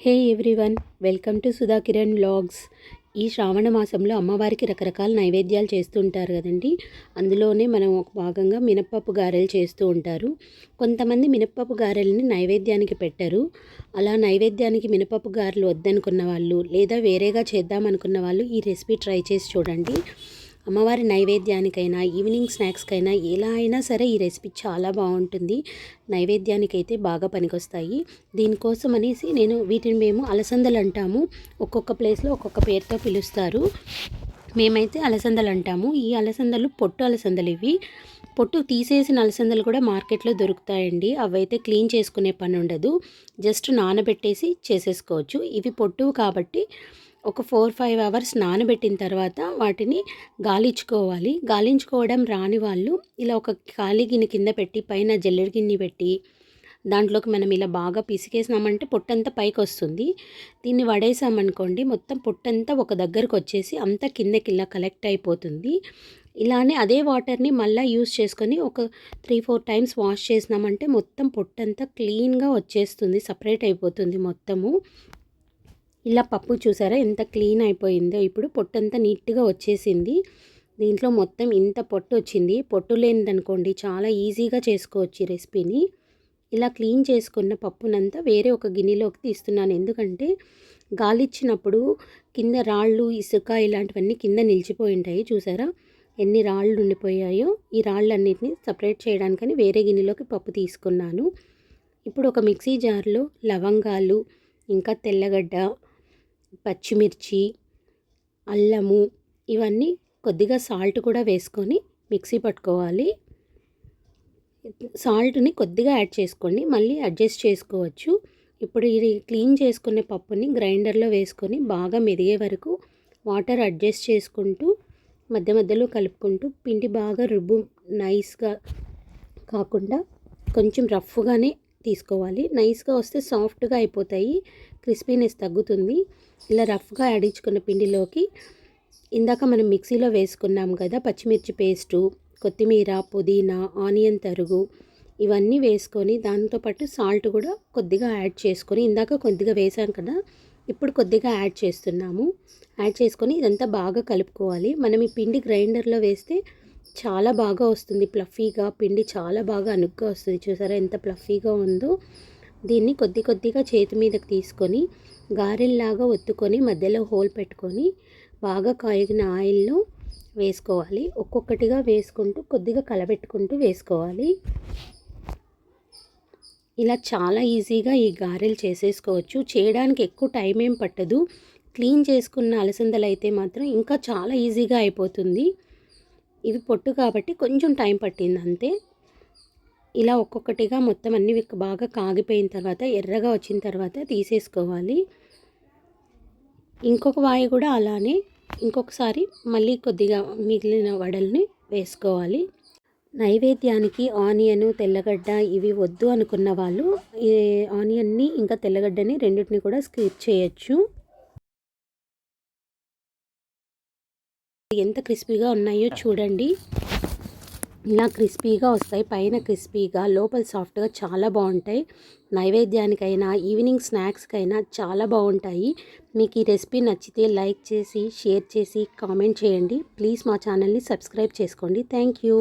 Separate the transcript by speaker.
Speaker 1: Hey everyone, welcome to Sudha Kiran vlogs. ఈ శ్రావణ మాసంలో అమ్మవారికి రకరకాల నైవేద్యాలు చేస్తూ ఉంటారు కదండి. అందులోనే మనం ఒక భాగంగా మినప్పప్పు గారెలు చేస్తూ ఉంటారు. కొంతమంది మినప్పప్పు గారెలని నైవేద్యానికి పెట్టరు. అలా నైవేద్యానికి మినప్పప్పు గారెలు వద్దనుకున్న వాళ్ళు, లేదా వేరేగా చేద్దామనుకున్న వాళ్ళు ఈ రెసిపీ ట్రై చేసి చూడండి. అమ్మవారి నైవేద్యానికైనా ఈవినింగ్ స్నాక్స్కైనా ఎలా అయినా సరే ఈ రెసిపీ చాలా బాగుంటుంది. నైవేద్యానికైతే బాగా పనికొస్తాయి. దీనికోసం అనేసి వీటిని మేము అలసందలు అంటాము. ఒక్కొక్క ప్లేస్లో ఒక్కొక్క పేరుతో పిలుస్తారు. మేమైతే అలసందలు అంటాము. ఈ అలసందలు పొట్టు అలసందలు. ఇవి పొట్టు తీసేసిన అలసందలు కూడా మార్కెట్లో దొరుకుతాయండి. అవైతే క్లీన్ చేసుకునే పని ఉండదు. జస్ట్ నానబెట్టేసి చేసేసుకోవచ్చు. ఇవి పొట్టు కాబట్టి ఒక 4-5 అవర్స్ నానబెట్టిన తర్వాత వాటిని గాలించుకోవాలి. గాలించుకోవడం రాని వాళ్ళు ఇలా ఒక ఖాళీ గిన్నె కింద పెట్టి పైన జల్లెడ గిన్నె పెట్టి దాంట్లోకి మనం ఇలా బాగా పిసికేసినామంటే పొట్టంతా పైకి వస్తుంది. దీన్ని వడేసామనుకోండి మొత్తం పొట్టంతా ఒక దగ్గరకు వచ్చేసి అంతా కిందకి ఇలా కలెక్ట్ అయిపోతుంది. ఇలానే అదే వాటర్ని మళ్ళీ యూస్ చేసుకొని ఒక 3-4 టైమ్స్ వాష్ చేసినామంటే మొత్తం పొట్టంతా క్లీన్గా వచ్చేస్తుంది, సపరేట్ అయిపోతుంది మొత్తము. ఇలా పప్పు చూసారా ఎంత క్లీన్ అయిపోయిందో. ఇప్పుడు పొట్టంతా నీట్గా వచ్చేసింది. దీంట్లో మొత్తం ఇంత పొట్టు వచ్చింది. పొట్టు లేనిదనుకోండి చాలా ఈజీగా చేసుకోవచ్చు ఈ రెసిపీని. ఇలా క్లీన్ చేసుకున్న పప్పునంతా వేరే ఒక గిన్నెలోకి తీస్తున్నాను. ఎందుకంటే గాలిచ్చినప్పుడు కింద రాళ్ళు, ఇసుక ఇలాంటివన్నీ కింద నిలిచిపోయి ఉంటాయి. చూసారా ఎన్ని రాళ్ళు ఉండిపోయాయో. ఈ రాళ్ళన్నిటిని సపరేట్ చేయడానికని వేరే గిన్నెలోకి పప్పు తీసుకున్నాను. ఇప్పుడు ఒక మిక్సీ జార్లో లవంగాలు, ఇంకా తెల్లగడ్డ, పచ్చిమిర్చి, అల్లము ఇవన్నీ కొద్దిగా సాల్ట్ కూడా వేసుకొని మిక్సీ పట్టుకోవాలి. సాల్ట్ని కొద్దిగా యాడ్ చేసుకోండి, మళ్ళీ అడ్జస్ట్ చేసుకోవచ్చు. ఇప్పుడు ఇది క్లీన్ చేసుకునే పప్పుని గ్రైండర్లో వేసుకొని బాగా మెదిగే వరకు వాటర్ అడ్జస్ట్ చేసుకుంటూ మధ్య మధ్యలో కలుపుకుంటూ పిండి బాగా రుబ్బు, నైస్గా కాకుండా కొంచెం రఫ్గానే తీసుకోవాలి. నైస్గా వస్తే సాఫ్ట్గా అయిపోతాయి, క్రిస్పీనెస్ తగ్గుతుంది. ఇలా రఫ్గా ఆడించుకున్న పిండిలోకి ఇందాక మనం మిక్సీలో వేసుకున్నాం కదా పచ్చిమిర్చి పేస్టు, కొత్తిమీర, పుదీనా, ఆనియన్ తరుగు ఇవన్నీ వేసుకొని దాంతోపాటు సాల్ట్ కూడా కొద్దిగా యాడ్ చేసుకొని, ఇందాక కొద్దిగా వేసాం కదా ఇప్పుడు కొద్దిగా యాడ్ చేస్తున్నాము. యాడ్ చేసుకొని ఇదంతా బాగా కలుపుకోవాలి. మనం ఈ పిండి గ్రైండర్లో వేస్తే చాలా బాగా వస్తుంది ప్లఫీగా. పిండి చాలా బాగా అనుగ్గా వస్తుంది. చూసారా ఎంత ప్లఫీగా ఉందో. దీన్ని కొద్ది కొద్దిగా చేతి మీదకి తీసుకొని గారెల్లాగా ఒత్తుకొని మధ్యలో హోల్ పెట్టుకొని బాగా కాగిన ఆయిల్లో వేసుకోవాలి. ఒక్కొక్కటిగా వేసుకుంటూ కొద్దిగా కలబెట్టుకుంటూ వేసుకోవాలి. ఇలా చాలా ఈజీగా ఈ గారెలు చేసేసుకోవచ్చు. చేయడానికి ఎక్కువ టైం ఏం పట్టదు. క్లీన్ చేసుకున్న అలసందలు అయితే మాత్రం ఇంకా చాలా ఈజీగా అయిపోతుంది. ఇవి పొట్టు కాబట్టి కొంచెం టైం పట్టింది అంతే. ఇలా ఒక్కొక్కటిగా మొత్తం అన్ని బాగా కాగిపోయిన తర్వాత ఎర్రగా వచ్చిన తర్వాత తీసేసుకోవాలి. ఇంకొక వాయి కూడా అలానే ఇంకొకసారి మళ్ళీ కొద్దిగా మిగిలిన వడల్ని వేసుకోవాలి. నైవేద్యానికి ఆనియన్, తెల్లగడ్డ ఇవి వద్దు అనుకున్న వాళ్ళు ఈ ఆనియన్ని ఇంకా తెల్లగడ్డని రెండింటిని కూడా స్కిప్ చేయొచ్చు. ఎంత క్రిస్పీగా ఉన్నాయో చూడండి. ఇలా క్రిస్పీగా వస్తాయి, పైన క్రిస్పీగా లోపల సాఫ్ట్గా చాలా బాగుంటాయి. నైవేద్యానికైనా ఈవినింగ్ స్నాక్స్కైనా చాలా బాగుంటాయి. మీకు ఈ రెసిపీ నచ్చితే లైక్ చేసి, షేర్ చేసి, కామెంట్ చేయండి. ప్లీజ్ మా ఛానల్ని సబ్స్క్రైబ్ చేసుకోండి. Thank you.